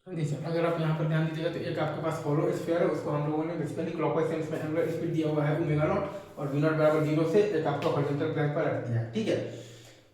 देखिए अगर आप यहाँ पर ध्यान दीजिएगा तो एक आपके पास हॉलो स्फीयर है, उसको हम लोगों ने बेसिकली क्लॉकवाइज सेंस में एंगुलर स्पीड दिया हुआ है ओमेगा नॉट और वी नॉट बराबर 0 से एक आपका हॉरिजॉन्टल प्लेन पर रख दिया है, ठीक है।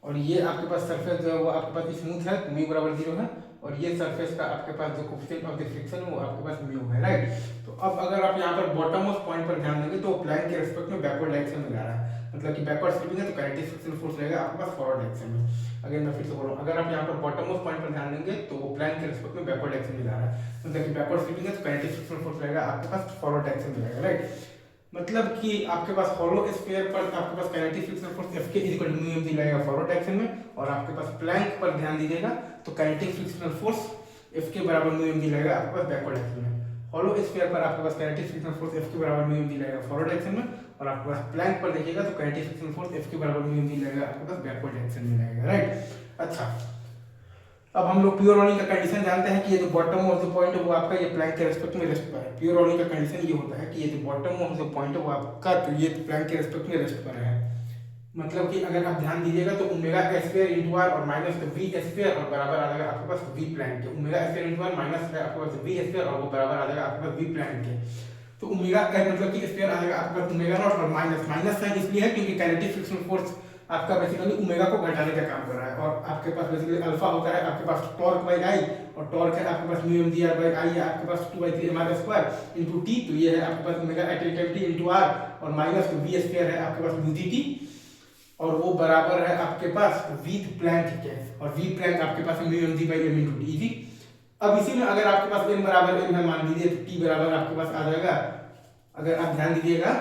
और ये आपके पास सरफेस जो है वो आपके पास स्मूथ है तो म्यू बराबर 0 है, और ये सरफेस का आपके पास जो कोफिशिएंट ऑफ द फ्रिक्शन है वो आपके पास म्यू है, राइट। तो अब अगर आप यहाँ पर बॉटम मोस्ट पॉइंट पर ध्यान देंगे तो प्लेन के रिस्पेक्ट में बैकवर्ड डायरेक्शन में जा रहा है, मतलब कि बैकवर्ड स्लिपिंग है तो काइनेटिक फ्रिक्शनल फोर्स रहेगा आपके पास फॉरवर्ड डायरेक्शन में। अगर मैं फिर से बोलूँ, अगर आप यहाँ पर बॉटम मोस्ट पॉइंट पर ध्यान देंगे तो वो प्लेन के रिस्पेक्ट में बैकवर्ड डायरेक्शन में जा रहा है, मतलब कि बैकवर्ड स्लिपिंग है तो काइनेटिक फ्रिक्शनल फोर्स रहेगा आपके पास फॉरवर्ड डायरेक्शन में रहेगा, राइट। मतलब कि आपके पास हॉलो स्फीयर पर आपके पास काइनेटिक फ्रिक्शनल फोर्स F के इक्वल टू म्यू mg लगेगा फॉरवर्ड डायरेक्शन में, और आपके पास प्लैंक पर ध्यान दीजिएगा तो काइनेटिक फ्रिक्शनल फोर्स F के बराबर म्यू mg लगेगा आपके पास बैकवर्ड डायरेक्शन में। हॉलो स्फीयर पर आपके पास काइनेटिक फ्रिक्शनल फोर्स F के बराबर म्यू mg लगेगा फॉरवर्ड डायरेक्शन में, और आपके पास प्लैंक पर देखिएगा तो काइनेटिक फ्रिक्शनल फोर्स F के बराबर म्यू mg लगेगा आपके पास बैकवर्ड डायरेक्शन में लगेगा, राइट। अच्छा, अब हम लोग प्योर रोलिंग का कंडीशन जानते हैं कि ये जो बॉटम ऑफ द पॉइंट है वो आपका ये प्लैंक के रिस्पेक्ट में रेस्ट पर है। प्योर रोलिंग का कंडीशन ये होता है कि ये जो बॉटम ऑफ द पॉइंट है वो आपका तो ये प्लैंक के रिस्पेक्ट में रेस्ट पर है। मतलब कि अगर आप ध्यान दीजिएगा तो ओमेगा स्क्वायर इनटू आर और माइनस वी स्क्वायर और बराबर आ जाएगा आपके पास वी प्लैंक के। Omega square into r minus है आपके पास वी स्क्वायर और वो बराबर आ जाएगा आपके पास वी प्लैंक के। तो ओमेगा का मतलब कि स्क्वायर आ जाएगा आपके पास ओमेगा नॉट और माइनस साइन इसलिए है क्योंकि काइनेटिक फ्रिक्शनल फोर्स आपका बेसिकली ओमेगा को घटाने का काम कर रहा है, और आपके पास बेसिकली अल्फा होता है आपके पास टॉर्क बाई आई, और टॉर्क है आपके पास mu mg r by I है आपके पास 2/3 mr² इनटू टी, तो ये है आपके पास omega at T into are, और माइनस वी स्क्वायर है आपके पास म्यू gt, और वो बराबर है आपके पास वी प्लैंक के, और वी प्लैंक आपके पास mu mg by m into T. Easy. अब इसी में अगर आपके पास n बराबर m है मान लीजिए तो t बराबर आपके पास आ जाएगा, अगर आप ध्यान दीजिएगा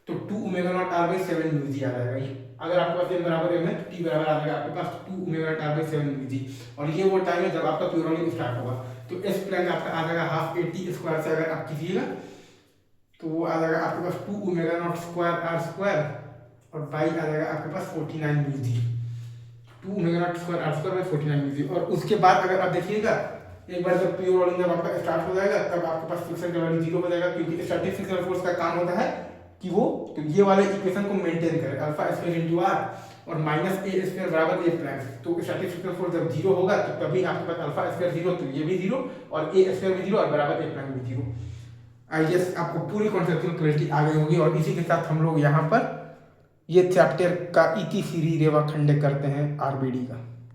तो 2 omega naught r by 7 mu g आ जाएगा। अगर आपके पास n बराबर m है तो t बराबर आ जाएगा आपके पास 2 omega naught r by 7 mu g, और ये वो टाइम है जब आपका प्योर रोलिंग स्टार्ट होगा। तो s प्लैंक आपका आ जाएगा हाफ a t स्क्वायर से अगर आप कीजिएगा तो वो आ जाएगा आपके पास 2 omega naught square r square और बाई आ जाएगा आपके पास 49 mu g, 2 omega naught square r square by 49 mu g। और उसके बाद अगर आप देखिएगा एक बार जब प्योर रोलिंग जब आपका स्टार्ट हो जाएगा तब आपके पास फ्रिक्शन का वैल्यू 0 हो जाएगा, क्योंकि स्टैटिक फ्रिक्शनल फोर्स का काम होता है कि वो तो ये वाले इक्वेशन को मेंटेन करे, अल्फा स्क्वायर इनटू आर और माइनस ए स्क्वायर बराबर ए प्लैंक। तो स्टैटिक फ्रिक्शनल फोर्स जब 0 होगा तो तभी आपके पास अल्फा स्क्वायर 0 तो ये भी 0 और ए स्क्वायर भी 0 और बराबर ए प्लैंक भी 0। आई गेस आपको पूरी कॉन्सेप्चुअल क्लैरिटी आ गई होगी, और इसी के साथ हम लोग यहाँ पर ये चैप्टर का इति सीरी रेवा खंडे करते हैं आरबीडी का।